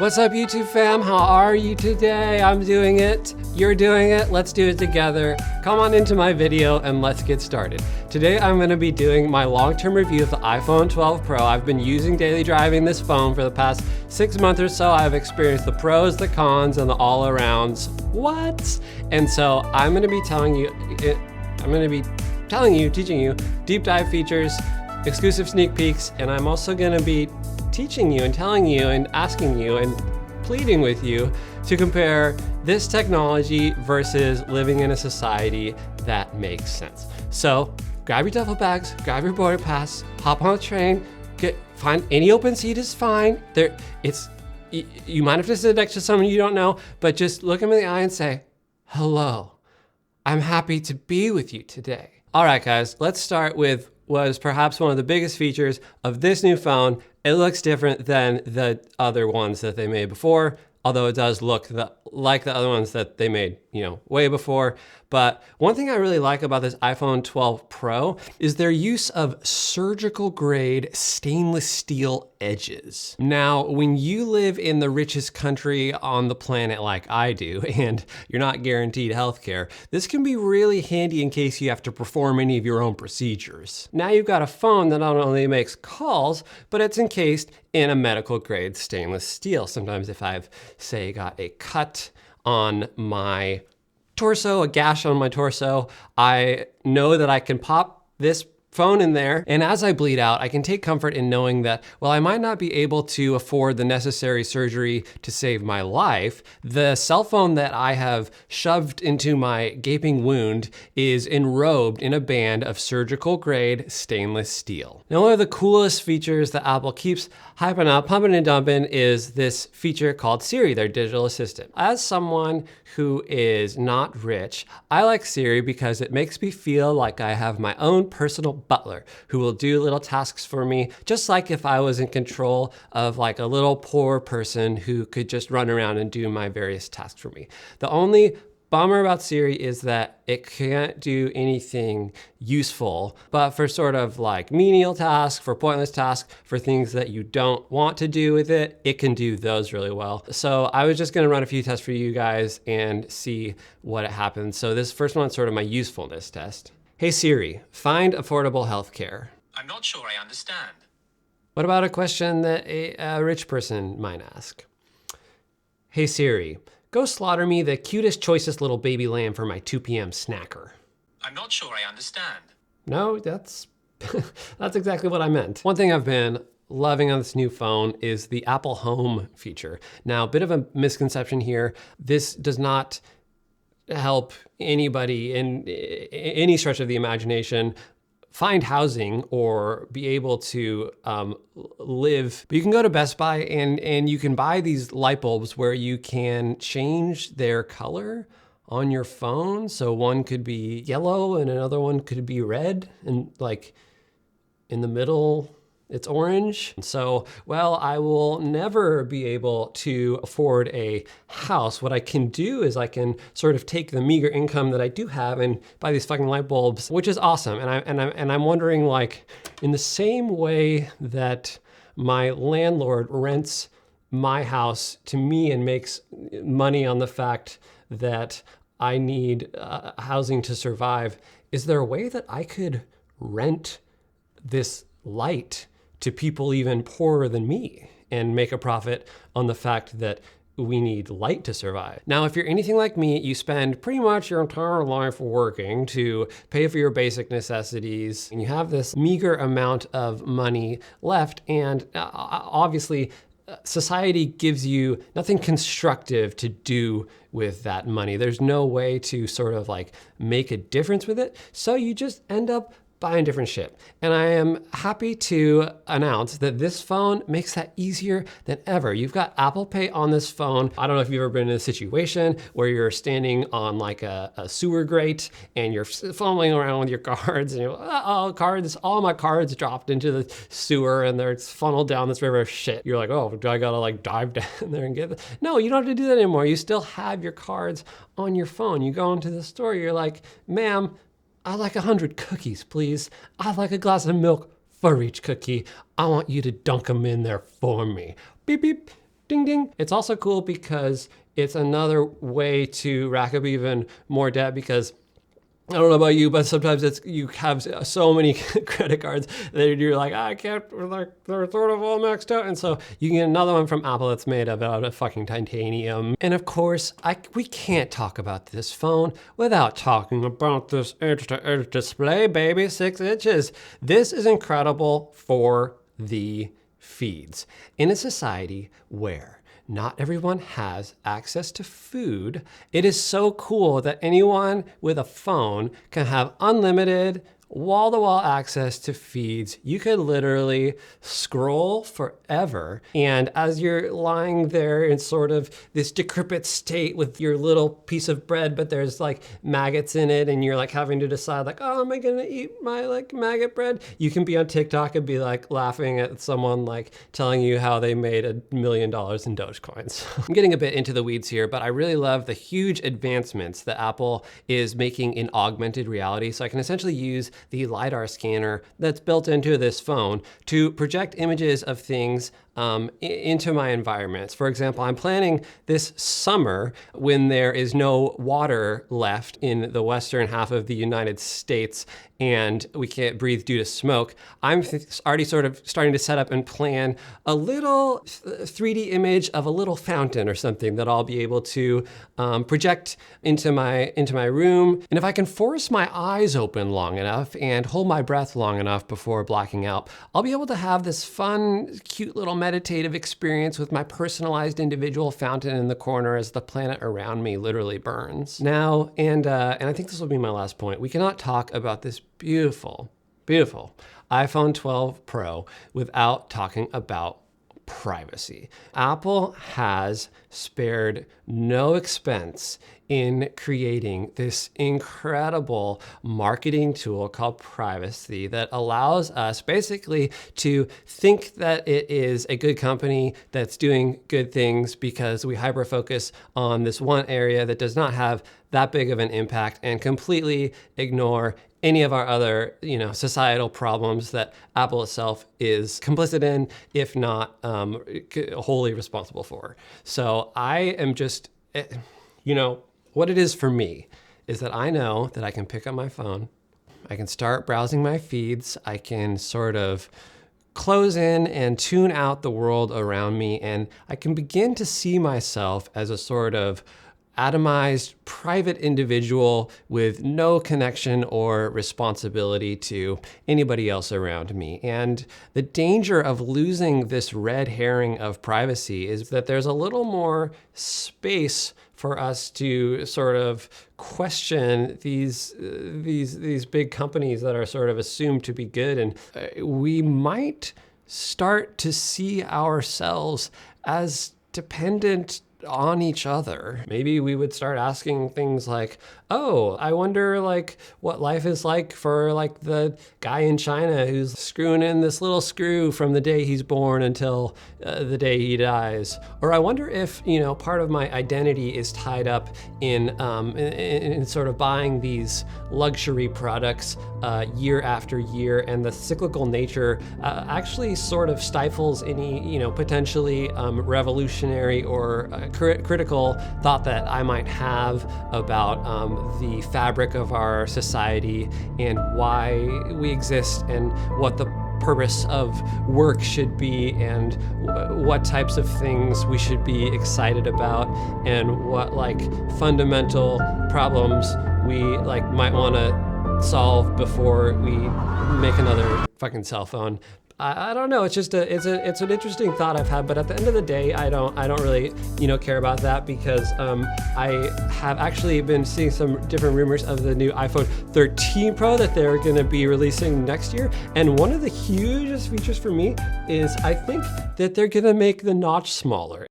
What's up, YouTube fam? How are you today? I'm doing it. You're doing it. Let's do it together. Come on into my video and let's get started. Today, I'm gonna be doing my long-term review of the iPhone 12 Pro. I've been using daily driving this phone for the past 6 months or so. I've experienced the pros, the cons, and the all-arounds. What? And so I'm gonna be telling you, teaching you deep dive features, exclusive sneak peeks, and I'm also gonna be teaching you and telling you and asking you and pleading with you to compare this technology versus living in a society that makes sense. So grab your duffel bags, grab your boarding pass, hop on a train, find any open seat is fine. You might have to sit next to someone you don't know, but just look them in the eye and say, hello, I'm happy to be with you today. All right, guys, let's start with what is perhaps one of the biggest features of this new phone. It looks different than the other ones that they made before, although it does look like the other ones that they made, way before. But one thing I really like about this iPhone 12 Pro is their use of surgical grade stainless steel edges. Now, when you live in the richest country on the planet like I do, and you're not guaranteed healthcare, this can be really handy in case you have to perform any of your own procedures. Now you've got a phone that not only makes calls, but it's encased in a medical grade stainless steel. Sometimes if I've, say, got a cut on my torso, a gash on my torso, I know that I can pop this phone in there, and as I bleed out, I can take comfort in knowing that while I might not be able to afford the necessary surgery to save my life, the cell phone that I have shoved into my gaping wound is enrobed in a band of surgical grade stainless steel. Now, one of the coolest features that Apple keeps hyping up, pumping and dumping, is this feature called Siri, their digital assistant. As someone who is not rich, I like Siri because it makes me feel like I have my own personal butler who will do little tasks for me, just like if I was in control of like a little poor person who could just run around and do my various tasks for me. The only bummer about Siri is that it can't do anything useful, but for sort of like menial tasks, for pointless tasks, for things that you don't want to do with it, it can do those really well. So I was just gonna run a few tests for you guys and see what happens. So this first one's sort of my usefulness test. Hey Siri, find affordable healthcare. I'm not sure I understand. What about a question that a rich person might ask? Hey Siri, go slaughter me the cutest, choicest little baby lamb for my 2 p.m. snacker. I'm not sure I understand. No, that's exactly what I meant. One thing I've been loving on this new phone is the Apple Home feature. Now, a bit of a misconception here. This does not help anybody in any stretch of the imagination find housing or be able to live. But you can go to Best Buy and you can buy these light bulbs where you can change their color on your phone. So one could be yellow and another one could be red, and like in the middle, it's orange. So, well, I will never be able to afford a house. What I can do is I can sort of take the meager income that I do have and buy these fucking light bulbs, which is awesome. And I'm wondering, like, in the same way that my landlord rents my house to me and makes money on the fact that I need housing to survive, is there a way that I could rent this light to people even poorer than me and make a profit on the fact that we need light to survive? Now, if you're anything like me, you spend pretty much your entire life working to pay for your basic necessities, and you have this meager amount of money left, and obviously, society gives you nothing constructive to do with that money. There's no way to sort of like make a difference with it, so you just end up buying different shit. And I am happy to announce that this phone makes that easier than ever. You've got Apple Pay on this phone. I don't know if you've ever been in a situation where you're standing on like a sewer grate and you're fumbling around with your cards and you're like, oh, cards, all my cards dropped into the sewer and they're funneled down this river of shit. You're like, oh, do I gotta like dive down there and get them? No, you don't have to do that anymore. You still have your cards on your phone. You go into the store, you're like, ma'am, I'd like 100 cookies, please. I'd like a glass of milk for each cookie. I want you to dunk them in there for me. Beep, beep. ding, ding. It's also cool because it's another way to rack up even more debt because I don't know about you, but sometimes you have so many credit cards that you're like, I can't, they're sort of all maxed out. And so you can get another one from Apple that's made out of fucking titanium. And of course, we can't talk about this phone without talking about this edge-to-edge display, baby, 6 inches. This is incredible for the feeds. In a society where not everyone has access to food, it is so cool that anyone with a phone can have unlimited wall-to-wall access to feeds. You could literally scroll forever. And as you're lying there in sort of this decrepit state with your little piece of bread, but there's like maggots in it and you're like having to decide like, oh, am I gonna eat my like maggot bread? You can be on TikTok and be like laughing at someone like telling you how they made $1 million in Dogecoins. I'm getting a bit into the weeds here, but I really love the huge advancements that Apple is making in augmented reality. So I can essentially use the LiDAR scanner that's built into this phone to project images of things into my environments. For example, I'm planning this summer when there is no water left in the western half of the United States and we can't breathe due to smoke. I'm already sort of starting to set up and plan a little 3D image of a little fountain or something that I'll be able to project into my room. And if I can force my eyes open long enough and hold my breath long enough before blacking out, I'll be able to have this fun, cute little meditative experience with my personalized individual fountain in the corner as the planet around me literally burns. Now, and I think this will be my last point, we cannot talk about this beautiful, beautiful iPhone 12 Pro without talking about privacy. Apple has spared no expense in creating this incredible marketing tool called privacy that allows us basically to think that it is a good company that's doing good things because we hyper-focus on this one area that does not have that big of an impact and completely ignore any of our other, societal problems that Apple itself is complicit in, if not wholly responsible for. So I am just, what it is for me is that I know that I can pick up my phone, I can start browsing my feeds, I can sort of close in and tune out the world around me, and I can begin to see myself as a sort of atomized private individual with no connection or responsibility to anybody else around me. And the danger of losing this red herring of privacy is that there's a little more space for us to sort of question these big companies that are sort of assumed to be good. And we might start to see ourselves as dependent on each other. Maybe we would start asking things like, oh, I wonder what life is like for the guy in China who's screwing in this little screw from the day he's born until the day he dies. Or I wonder if, part of my identity is tied up in sort of buying these luxury products year after year, and the cyclical nature actually sort of stifles any, potentially revolutionary or critical thought that I might have about the fabric of our society and why we exist and what the purpose of work should be and what types of things we should be excited about and what fundamental problems we might want to solve before we make another fucking cell phone. I don't know. It's just it's an interesting thought I've had, but at the end of the day, I don't really care about that because I have actually been seeing some different rumors of the new iPhone 13 Pro that they're going to be releasing next year, and one of the hugest features for me is I think that they're going to make the notch smaller.